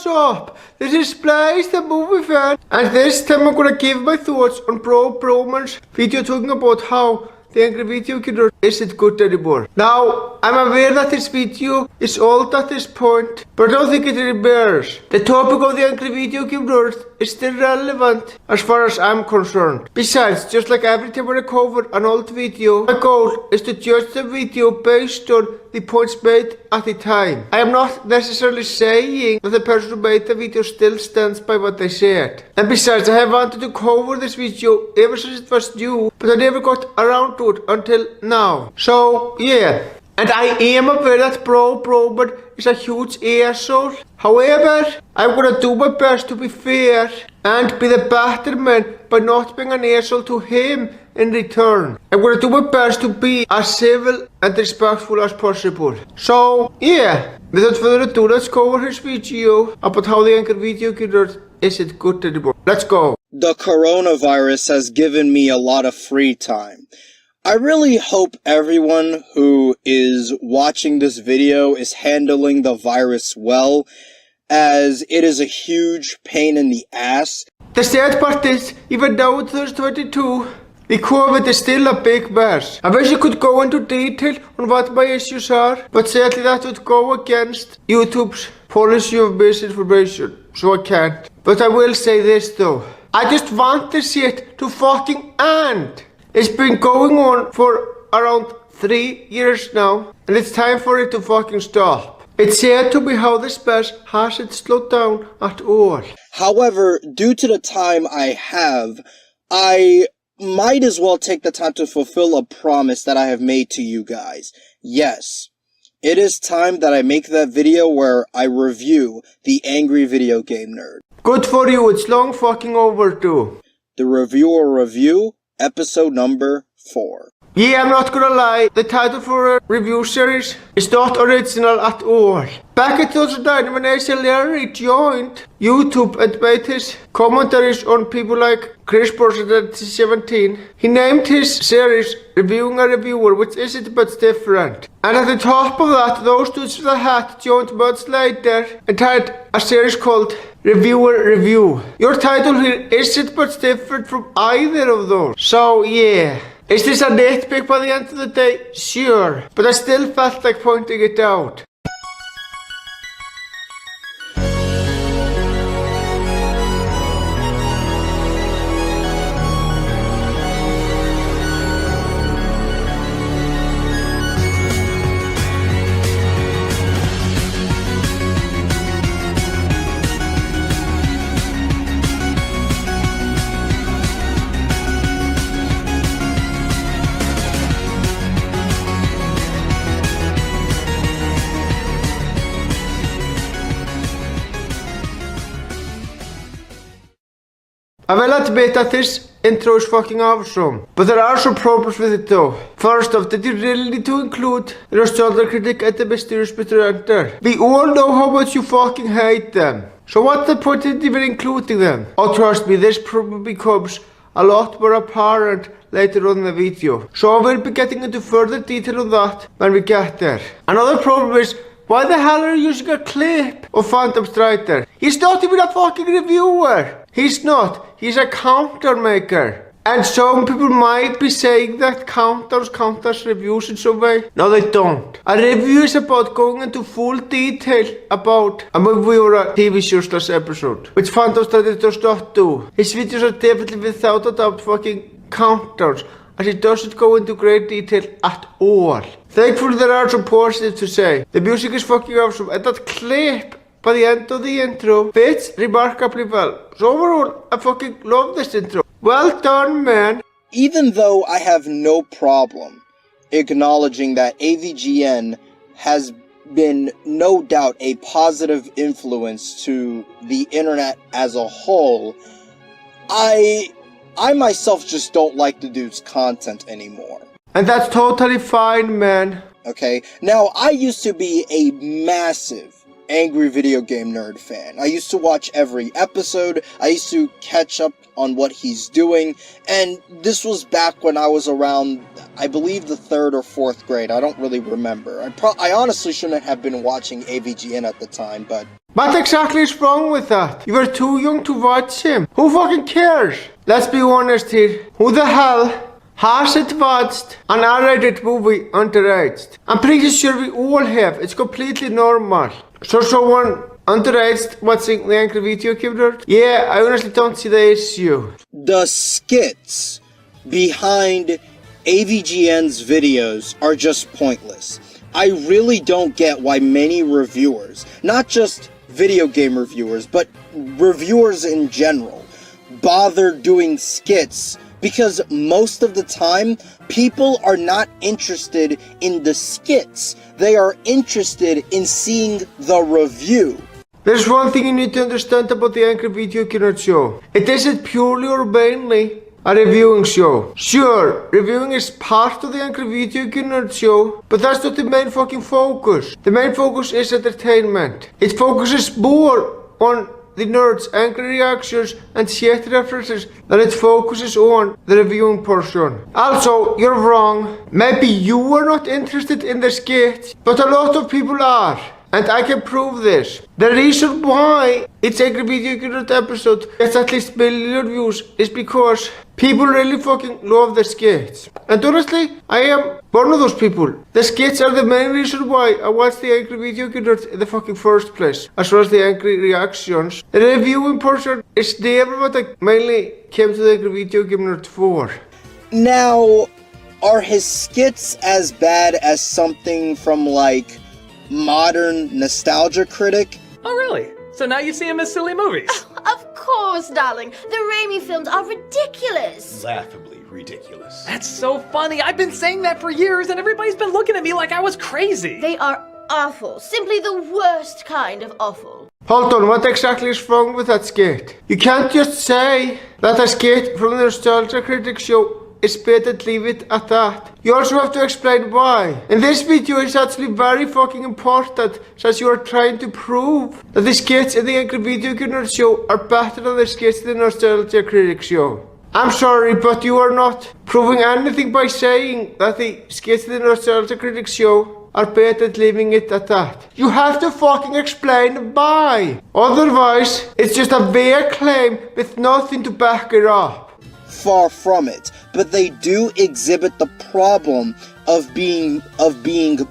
what's up? This is Splice, the movie fan, and this time I'm gonna give my thoughts on Broman's video talking about how the angry video killer isn't good anymore. Now, I'm aware that this video is old at this point, but I don't think it really matters. The topic of the angry video killer is still relevant as far as I'm concerned. Besides, just like every time when I cover an old video, my goal is to judge the video based on the points made at the time. I am not necessarily saying that the person who made the video still stands by what they said. And besides, I have wanted to cover this video ever since it was new, but I never got around to it until now. So, yeah. And I am aware that Broman is a huge asshole. However, I'm gonna do my best to be fair and be the better man by not being an asshole to him in return. I'm gonna do my best to be as civil and respectful as possible. So, yeah. Without further ado, let's go over his video about how the angry video killer isn't good anymore. Let's go. The coronavirus has given me a lot of free time. I really hope everyone who is watching this video is handling the virus well, as it is a huge pain in the ass. The sad part is, even though it's 2022, the COVID is still a big mess. I wish I could go into detail on what my issues are, but sadly that would go against YouTube's policy of misinformation, so I can't. But I will say this though, I just want this shit to fucking end. It's been going on for around 3 years now, and it's time for it to fucking stop. It's sad to me how this mess hasn't slowed down at all. However, due to the time I have, I might as well take the time to fulfill a promise that I have made to you guys. Yes, it is time that I make that video where I review The Angry Video Game Nerd. Good for you, it's long fucking overdue. The Reviewer Review, episode number 4. Yeah, I'm not gonna lie, the title for a review series is not original at all. Back in 2009, when Larry joined YouTube and made his commentaries on people like Chris Person at 17, he named his series Reviewing a Reviewer, which isn't but different. And at the top of that, those dudes with a hat joined months later and had a series called Reviewer Review. Your title here isn't but different from either of those. So yeah. Is this a nitpick by the end of the day? Sure, but I still felt like pointing it out. I will admit that this intro is fucking awesome, but there are some problems with it though. First off, did you really need to include the nostalgia critic and the mysterious Mr. Enter? We all know how much you fucking hate them. So what's the point in even including them? Oh, trust me, this probably becomes a lot more apparent later on in the video. So I will be getting into further detail on that when we get there. Another problem is, why the hell are you using a clip of Phantom Strider? He's not even a fucking reviewer. He's not. He's a counter maker. And some people might be saying that counters count as reviews in some way. No, they don't. A review is about going into full detail about a movie or a TV show / episode, which Phantom Strider does not do. His videos are definitely without a doubt fucking counters, as he doesn't go into great detail at all. Thankfully there are some positives to say. The music is fucking awesome, and that clip by the end of the intro fits remarkably well. So overall, I fucking love this intro. Well done, man. Even though I have no problem acknowledging that AVGN has been no doubt a positive influence to the internet as a whole, I myself just don't like the dude's content anymore. And that's totally fine, man. Okay, now I used to be a angry video game nerd fan. I used to watch every episode, I used to catch up on what he's doing, and this was back when I was around, I believe, the 3rd or 4th grade. I don't really remember. I honestly shouldn't have been watching AVGN at the time, but... What exactly is wrong with that? You were too young to watch him. Who fucking cares? Let's be honest here. Who the hell hasn't watched an R-rated movie underaged? I'm pretty sure we all have. It's completely normal. So someone underaged watching the Angry Video Game Nerd? Yeah, I honestly don't see the issue. The skits behind AVGN's videos are just pointless. I really don't get why many reviewers, not just video game reviewers, but reviewers in general, bother doing skits, because most of the time, people are not interested in the skits. They are interested in seeing the review. There's one thing you need to understand about the Angry Video Game Nerd show. It isn't purely or mainly a reviewing show. Sure, reviewing is part of the Angry Video Game Nerd show, but that's not the main fucking focus. The main focus is entertainment. It focuses more on the nerds' angry reactions and shit references than it focuses on the reviewing portion. Also, you're wrong. Maybe you are not interested in the skits, but a lot of people are. And I can prove this. The reason why it's Angry Video Game Nerd episode gets at least million views is because people really fucking love the skits. And honestly, I am one of those people. The skits are the main reason why I watched the Angry Video Game Nerd in the fucking first place, as well as the angry reactions. The reviewing portion is never what I mainly came to the Angry Video Game Nerd for. Now, are his skits as bad as something from like Modern Nostalgia Critic? Oh, really? So now you see him as silly movies? Of course, darling. The Raimi films are ridiculous. Laughably ridiculous. That's so funny. I've been saying that for years, and everybody's been looking at me like I was crazy. They are awful. Simply the worst kind of awful. Hold on, what exactly is wrong with that skit? You can't just say that a skit from the Nostalgia Critic show is better to leave it at that. You also have to explain why. In this video it's actually very fucking important, since you are trying to prove that the skits in the Angry Video Game Nerd show are better than the skits in the Nostalgia Critic show. I'm sorry, but you are not proving anything by saying that the skits in the Nostalgia Critic show are better than leaving it at that. You have to fucking explain why. Otherwise, it's just a vague claim with nothing to back it up. Far from it, but they do exhibit the problem of being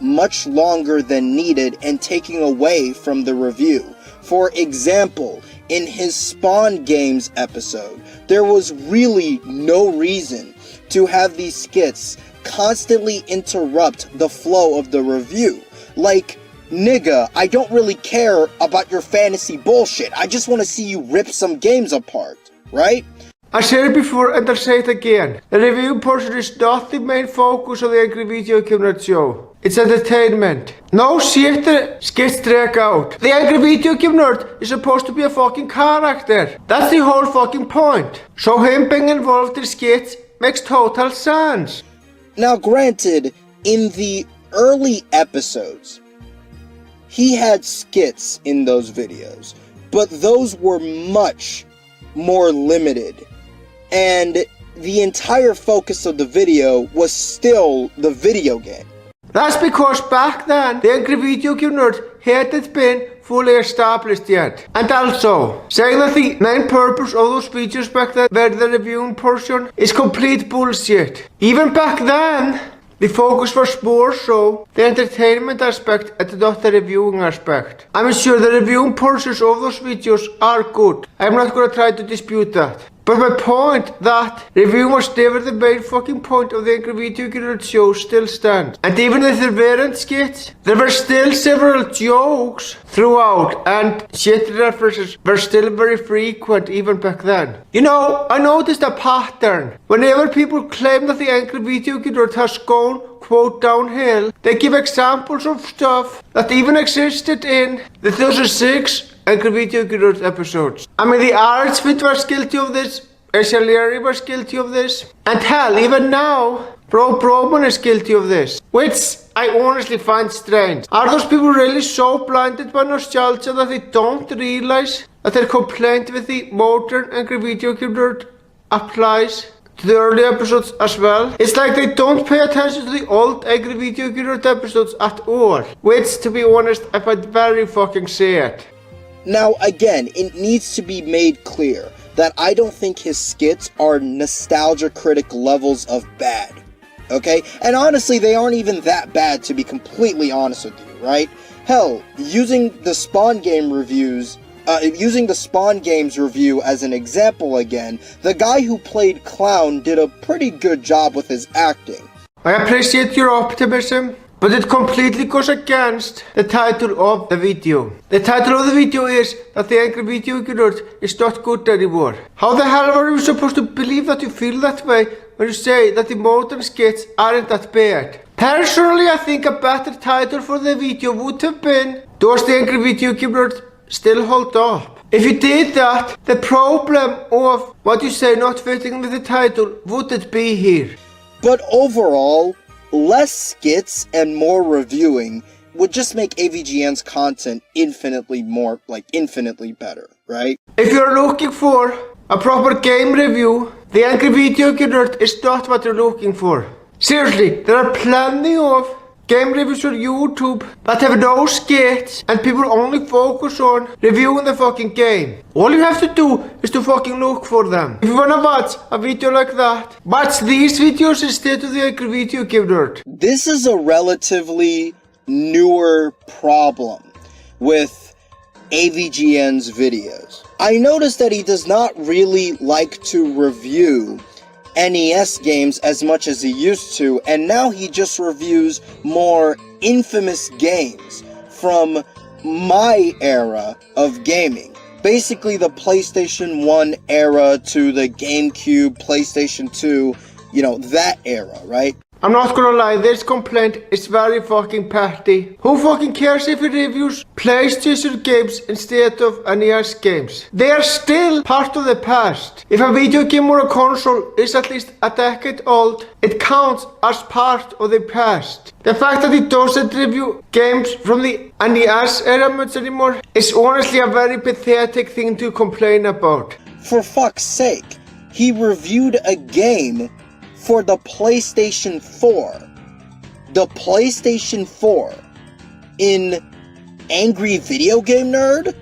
much longer than needed and taking away from the review. For example, in his Spawn Games episode, there was really no reason to have these skits constantly interrupt the flow of the review. Like, nigga, I don't really care about your fantasy bullshit. I just want to see you rip some games apart, right? I said it before and I'll say it again. The review portion is not the main focus of the Angry Video Game Nerd show. It's entertainment. No shit the skits drag out. The Angry Video Game Nerd is supposed to be a fucking character. That's the whole fucking point. So him being involved in skits makes total sense. Now granted, in the early episodes, he had skits in those videos, but those were much more limited. And the entire focus of the video was still the video game. That's because back then, the Angry Video Game Nerd hadn't been fully established yet. And also, saying that the main purpose of those videos back then were the reviewing portion is complete bullshit. Even back then, the focus was more so the entertainment aspect and not the reviewing aspect. I'm sure the reviewing portions of those videos are good. I'm not gonna try to dispute that. But my point that reviewing was never the main fucking point of the Angry Video Game Nerd show still stands. And even if there weren't skits, there were still several jokes throughout, and shit references were still very frequent even back then. You know, I noticed a pattern. Whenever people claim that the Angry Video Game Nerd has gone quote downhill, they give examples of stuff that even existed in the 2006 Angry Video Game Nerd episodes. I mean, the Archfit was guilty of this, Larry was guilty of this, and hell, even now, Broman is guilty of this. which I honestly find strange. Are those people really so blinded by nostalgia that they don't realize that their complaint with the modern angry video game nerd applies to the early episodes as well? It's like they don't pay attention to the old angry video game nerd episodes at all, which, to be honest, I find very fucking sad. Now, again, it needs to be made clear that I don't think his skits are nostalgia critic levels of bad. Okay? And honestly, they aren't even that bad, to be completely honest with you, right? Hell, using the Spawn Games review as an example again, the guy who played Clown did a pretty good job with his acting. I appreciate your optimism, but it completely goes against the title of the video. The title of the video is that the angry video game nerd is not good anymore. How the hell are you supposed to believe that you feel that way when you say that the modern skits aren't that bad? Personally, I think a better title for the video would have been, Does the angry video game nerd still hold up? If you did that, the problem of what you say not fitting with the title wouldn't be here. But overall, less skits and more reviewing would just make AVGN's content infinitely better, right? If you're looking for a proper game review, the angry video game nerd is not what you're looking for. Seriously, there are plenty of game reviews on YouTube that have no skits and people only focus on reviewing the fucking game. All you have to do is to fucking look for them. If you wanna watch a video like that, watch these videos instead of the angry video game nerd. This is a relatively newer problem with AVGN's videos. I noticed that he does not really like to review NES games as much as he used to, and now he just reviews more infamous games from my era of gaming. Basically the PlayStation 1 era to the GameCube, PlayStation 2, that era, right? I'm not gonna lie, this complaint is very fucking petty. Who fucking cares if he reviews PlayStation games instead of NES games? They are still part of the past. If a video game or a console is at least a decade old, it counts as part of the past. The fact that he doesn't review games from the NES era much anymore is honestly a very pathetic thing to complain about. For fuck's sake, he reviewed a game for the PlayStation 4. The PlayStation 4 in Angry Video Game Nerd?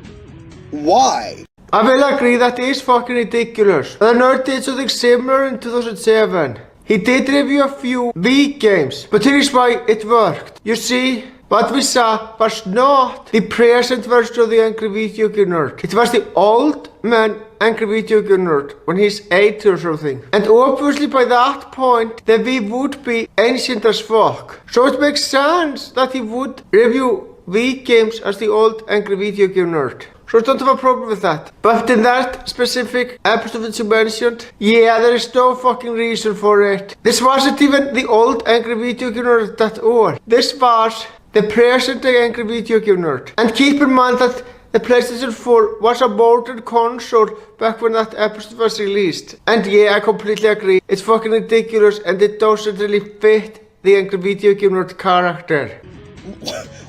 Why? I will agree that is fucking ridiculous. The nerd did something similar in 2007. He did review a few Wii games, but here's why it worked. You see, what we saw was not the present version of the Angry Video Game Nerd. It was the old man Angry Video Game Nerd when he's 80 or something. And obviously by that point, the Wii would be ancient as fuck. So it makes sense that he would review Wii games as the old Angry Video Game Nerd. So I don't have a problem with that. But in that specific episode that you mentioned, yeah, there is no fucking reason for it. This wasn't even the old Angry Video Game Nerd at all. This was the present day Angry Video Game Nerd. And keep in mind that the PlayStation 4 was a modern console back when that episode was released. And yeah, I completely agree. It's fucking ridiculous and it doesn't really fit the Angry Video Game Nerd character.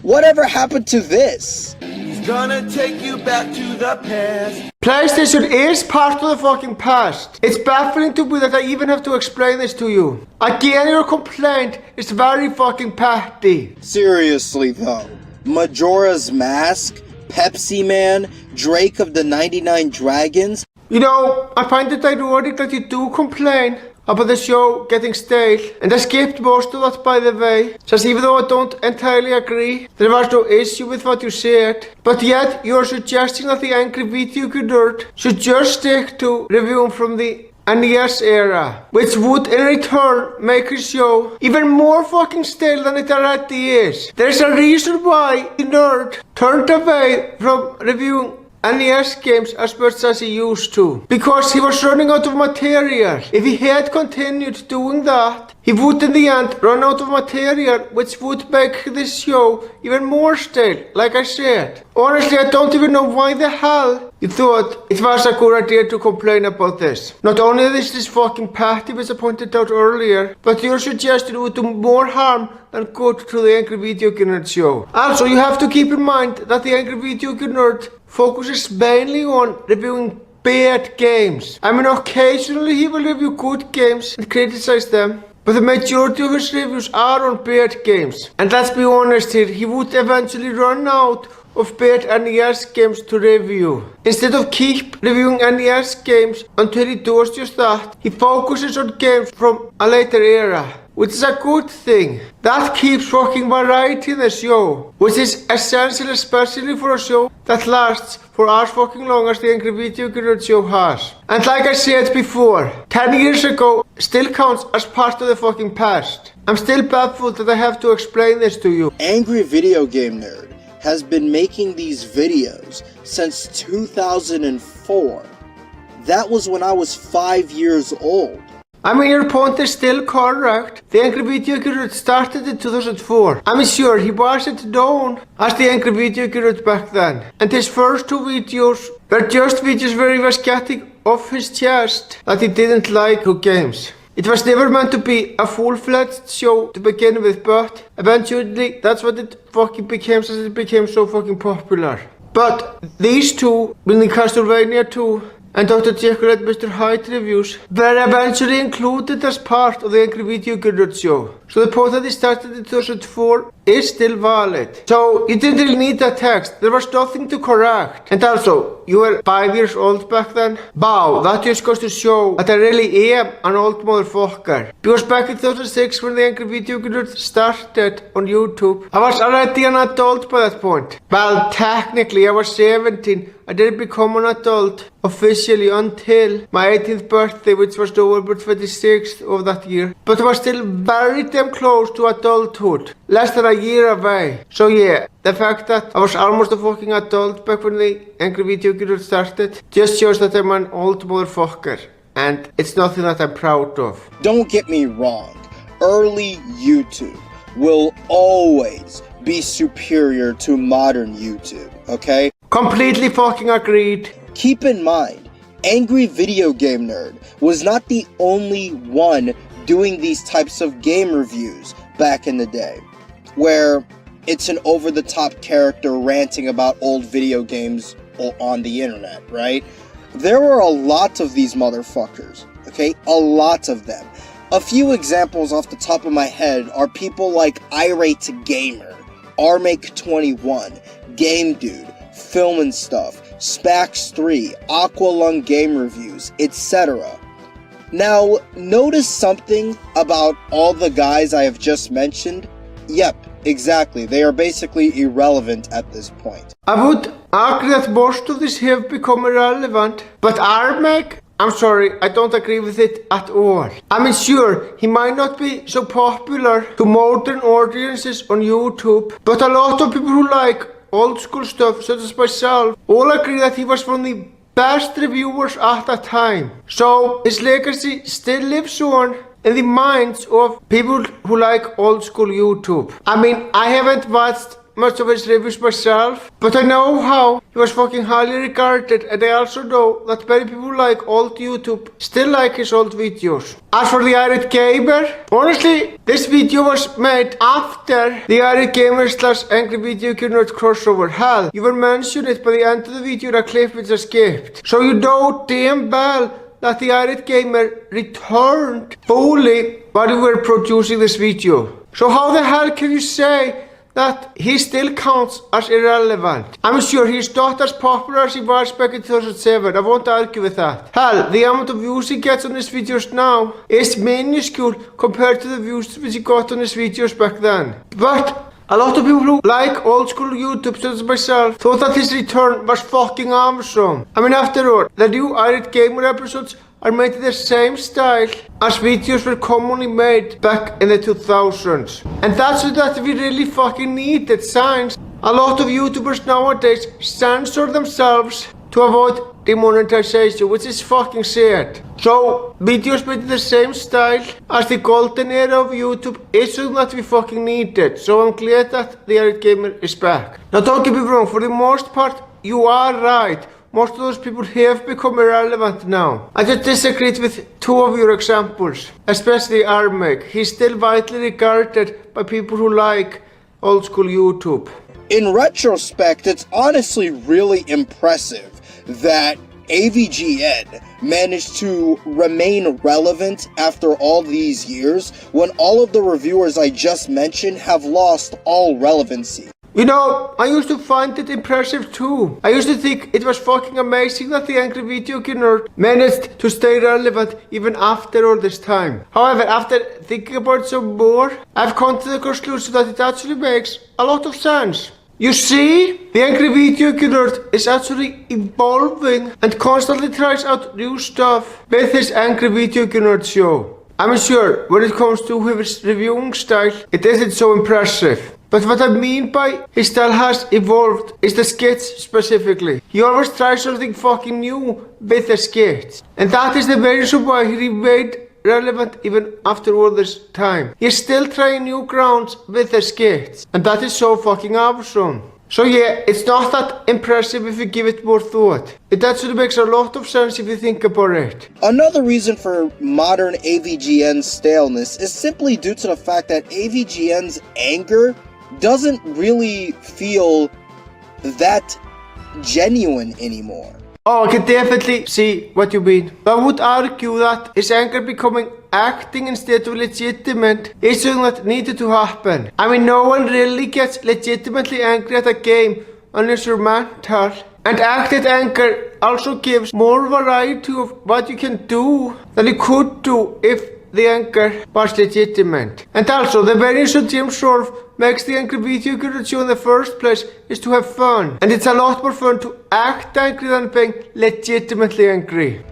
Whatever happened to this? It's gonna take you back to the past. PlayStation is part of the fucking past. It's baffling to me that I even have to explain this to you. Again, your complaint is very fucking petty. Seriously though, Majora's Mask, Pepsi Man, Drake of the 99 Dragons. You know, I find it ironic that you do complain about the show getting stale, and I skipped most of that by the way, since even though I don't entirely agree, there was no issue with what you said, but yet you're suggesting that the Angry Video Game Nerd should just stick to reviewing from the NES era, which would in return make his show even more fucking stale than it already is. There's a reason why the nerd turned away from reviewing NES games as much as he used to, because he was running out of material. If he had continued doing that, he would in the end run out of material, which would make this show even more stale, like I said. Honestly, I don't even know why the hell you thought it was a good idea to complain about this. Not only is this fucking petty, which I pointed out earlier, but your suggestion would do more harm than good to the Angry Video Game Nerd show. Also, you have to keep in mind that the Angry Video Game Nerd focuses mainly on reviewing bad games. I mean, occasionally he will review good games and criticize them, but the majority of his reviews are on bad games. And let's be honest here, he would eventually run out of bad NES games to review. Instead of keep reviewing NES games until he does just that, he focuses on games from a later era, which is a good thing. That keeps fucking variety in the show, which is essential, especially for a show that lasts for as fucking long as the Angry Video Game Nerd show has. And like I said before, 10 years ago still counts as part of the fucking past. I'm still baffled that I have to explain this to you. Angry Video Game Nerd has been making these videos since 2004. That was when I was 5 years old. I mean, your point is still correct. The Angry Video Game Nerd started in 2004. I'm sure he wasn't known as the Angry Video Game Nerd back then. And his first two videos were just videos where he was getting off his chest that he didn't like good games. It was never meant to be a full-fledged show to begin with, but eventually that's what it fucking became, since it became so fucking popular. But these two, meaning Castlevania 2 and Dr. Jekyll and Mr. Hyde reviews, were eventually included as part of the Angry Video Game Nerd show. So the point that he started in 2004 is still valid. So you didn't really need that text, there was nothing to correct. And also, you were 5 years old back then? Wow, that just goes to show that I really am an old motherfucker. Because back in 2006 when the Angry Video Game Nerd started on YouTube, I was already an adult by that point. Well, technically I was 17. I didn't become an adult officially until my 18th birthday, which was November 26th of that year. But I was still very damn close to adulthood, less than a year away. So yeah, the fact that I was almost a fucking adult back when the Angry Video Game Nerd started just shows that I'm an old motherfucker, and it's nothing that I'm proud of. Don't get me wrong, early YouTube will always be superior to modern YouTube, okay? Completely fucking agreed. Keep in mind, Angry Video Game Nerd was not the only one doing these types of game reviews back in the day, where it's an over-the-top character ranting about old video games on the internet, right? There were a lot of these motherfuckers, okay? A lot of them. A few examples off the top of my head are people like Irate Gamer, Armake21, Game Dude, Film and Stuff, Spax3, Aqualung Game Reviews, etc. Now, notice something about all the guys I have just mentioned? Yep, exactly, they are basically irrelevant at this point. I would argue that most of these have become irrelevant, but Armake, I'm sorry, I don't agree with it at all. I mean, sure, he might not be so popular to modern audiences on YouTube, but a lot of people who like old school stuff, such as myself, all agree that he was one of the best reviewers at that time. So his legacy still lives on in the minds of people who like old school YouTube. I mean, I haven't watched much of his reviews myself, but I know how he was fucking highly regarded, and I also know that many people who like old YouTube still like his old videos. As for the Irate Gamer, honestly, this video was made after the Irate Gamer / Angry Video Game Nerd crossover. Hell, you will mention it by the end of the video in a clip which I skipped. So you know damn well that the Irate Gamer returned fully while we were producing this video. So how the hell can you say that he still counts as irrelevant? I'm sure he's not as popular as he was back in 2007, I won't argue with that. Hell, the amount of views he gets on his videos now is minuscule compared to the views which he got on his videos back then. But a lot of people who like old school YouTube, such as myself, thought that his return was fucking awesome. I mean, after all, the new Irate Gamer episodes are made in the same style as videos were commonly made back in the 2000s. And that's what we really fucking needed, science. A lot of YouTubers nowadays censor themselves to avoid demonetization, which is fucking sad. So, videos with the same style as the golden era of YouTube is something that we fucking needed. So I'm glad that the Arid Gamer is back. Now don't get me wrong, for the most part, you are right. Most of those people have become irrelevant now. I just disagreed with two of your examples, especially Armeg. He's still widely regarded by people who like old school YouTube. In retrospect, it's honestly really impressive that AVGN managed to remain relevant after all these years when all of the reviewers I just mentioned have lost all relevancy. You know, I used to find it impressive too. I used to think it was fucking amazing that the Angry Video Game Nerd managed to stay relevant even after all this time. However, after thinking about it some more, I've come to the conclusion that it actually makes a lot of sense. You see, the Angry Video Game Nerd is actually evolving and constantly tries out new stuff with his Angry Video Game Nerd show. I'm sure when it comes to his reviewing style, it isn't so impressive. But what I mean by his style has evolved is the skits specifically. He always tries something fucking new with the skits. And that is the main reason why he remained relevant even after all this time. He's still trying new grounds with the skits. And that is so fucking awesome. So yeah, it's not that impressive if you give it more thought. It actually makes a lot of sense if you think about it. Another reason for modern AVGN's staleness is simply due to the fact that AVGN's anger doesn't really feel that genuine anymore. Oh, I can definitely see what you mean. But I would argue that his anger becoming acting instead of legitimate is something that needed to happen. I mean, no one really gets legitimately angry at a game unless you're mental. And acted anger also gives more variety of what you can do than you could do if the anger was legitimate. And also, the very reason James Rolfe makes the Angry Video Game show in the first place is to have fun. And it's a lot more fun to act angry than being legitimately angry.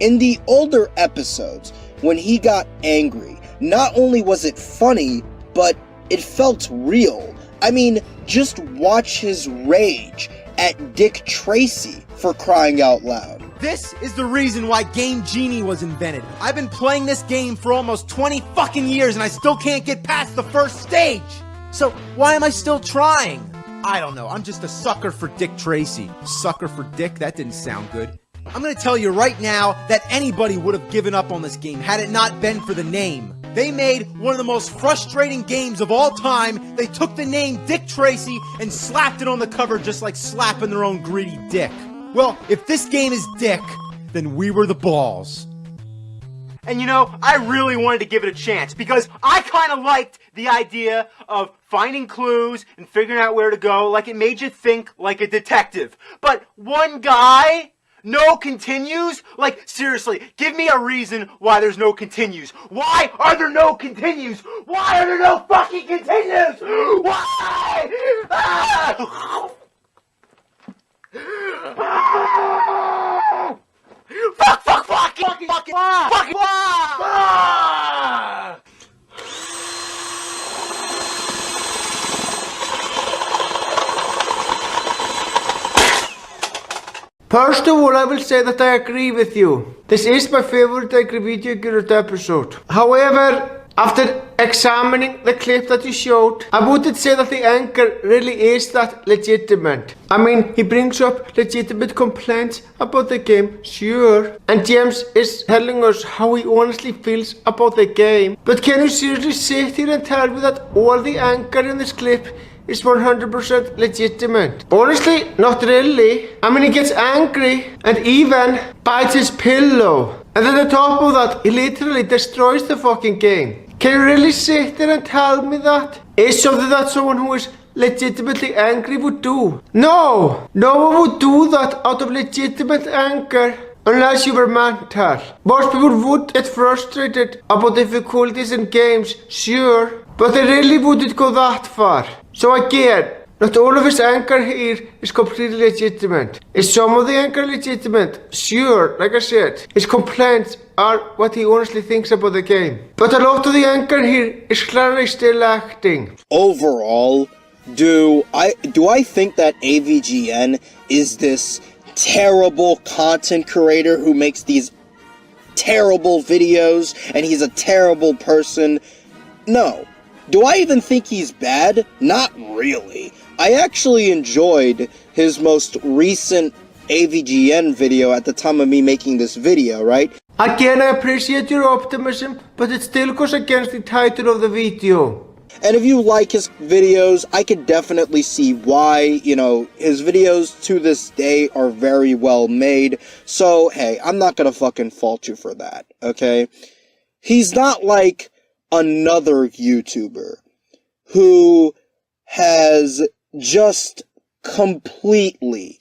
In the older episodes, when he got angry, not only was it funny, but it felt real. I mean, just watch his rage at Dick Tracy, for crying out loud. This is the reason why Game Genie was invented. I've been playing this game for almost 20 fucking years and I still can't get past the first stage. So why am I still trying? I don't know, I'm just a sucker for Dick Tracy. Sucker for Dick? That didn't sound good. I'm gonna tell you right now that anybody would have given up on this game had it not been for the name. They made one of the most frustrating games of all time. They took the name Dick Tracy and slapped it on the cover just like slapping their own greedy dick. Well, if this game is Dick, then we were the balls. And you know, I really wanted to give it a chance because I kind of liked the idea of finding clues and figuring out where to go, like it made you think like a detective. But one guy, no continues? Like, seriously, give me a reason why there's no continues. Why are there no continues? Why are there no fucking continues? Why? Ah! Fuck! First of all, I will say that I agree with you. This is my favorite Angry Video Game Nerd episode. However, after examining the clip that you showed, I wouldn't say that the anger really is that legitimate. I mean, he brings up legitimate complaints about the game, sure. And James is telling us how he honestly feels about the game. But can you seriously sit here and tell me that all the anger in this clip is 100% legitimate? Honestly, not really. I mean, he gets angry and even bites his pillow. And then on top of that, he literally destroys the fucking game. Can you really sit there and tell me that is something that someone who is legitimately angry would do? No! No one would do that out of legitimate anger unless you were mental. Most people would get frustrated about difficulties in games, sure, but they really wouldn't go that far. So again, not all of his anger here is completely legitimate. Is some of the anger legitimate? Sure, like I said, his complaints are what he honestly thinks about the game. But a lot of the anger here is clearly still acting. Overall, do I think that AVGN is this terrible content creator who makes these terrible videos and he's a terrible person. No. Do I even think he's bad? Not really. I actually enjoyed his most recent AVGN video at the time of me making this video, right? Again, I appreciate your optimism, but it still goes against the title of the video. And if you like his videos, I could definitely see why, you know, his videos to this day are very well made. So, hey, I'm not gonna fucking fault you for that, okay? He's not like another YouTuber who has just completely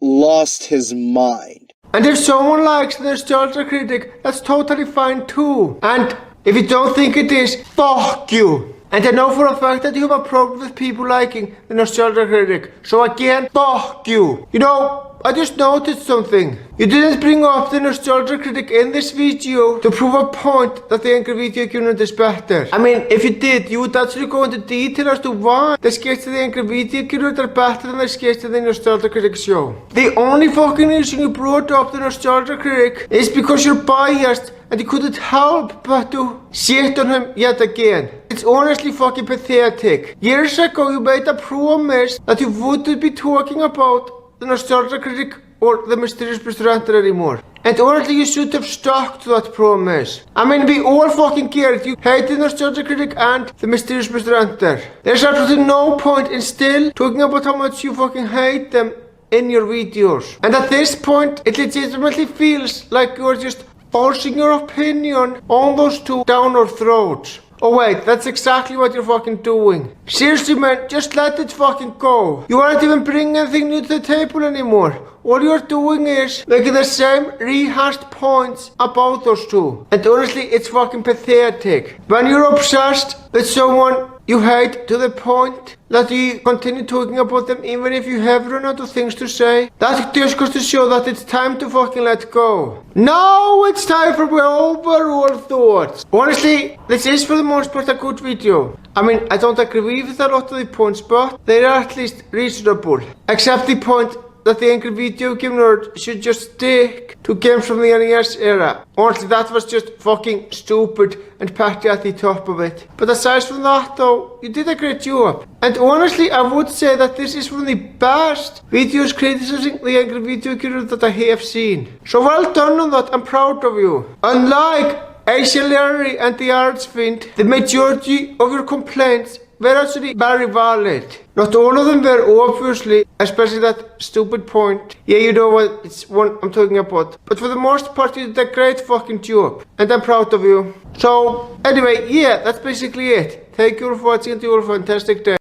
lost his mind. And if someone likes the nostalgia critic, that's totally fine too. And if you don't think it is, fuck you. And I know for a fact that you have a problem with people liking the nostalgia critic. So again, fuck you. You know, I just noticed something. You didn't bring up the nostalgia critic in this video to prove a point that the Angry Video Unit is better. I mean, if you did, you would actually go into detail as to why the sketches of the Angry Video Unit are better than the sketches of the nostalgia critic show. The only fucking reason you brought up the nostalgia critic is because you're biased and you couldn't help but to shit on him yet again. It's honestly fucking pathetic. Years ago you made a promise that you wouldn't be talking about the nostalgia critic or the mysterious presenter anymore. And honestly, you should have stuck to that promise. I mean, we all fucking get it. You hate the nostalgia critic and the mysterious presenter. There's absolutely no point in still talking about how much you fucking hate them in your videos. And at this point, it legitimately feels like you're just forcing your opinion on those two down our throats. Oh wait, that's exactly what you're fucking doing. Seriously man, just let it fucking go. You aren't even bringing anything new to the table anymore. All you're doing is making the same rehashed points about those two. And honestly, it's fucking pathetic. When you're obsessed with someone you hate to the point that you continue talking about them even if you have run out of things to say, that just goes to show that it's time to fucking let go. Now it's time for my overall thoughts. Honestly, this is for the most part a good video. I mean, I don't agree with a lot of the points, but they are at least reasonable. Except the point that the Angry Video Game Nerd should just stick to games from the NES era. Honestly, that was just fucking stupid and petty at the top of it. But aside from that though, you did a great job. And honestly, I would say that this is one of the best videos criticizing the Angry Video Game Nerd that I have seen. So well done on that, I'm proud of you. Unlike Asia Larry and the Artsfiend, the majority of your complaints were actually very valid. Not all of them were, obviously, especially that stupid point. Yeah, you know what, it's one I'm talking about. But for the most part, you did a great fucking job. And I'm proud of you. So, anyway, yeah, that's basically it. Thank you for watching and you have a fantastic day.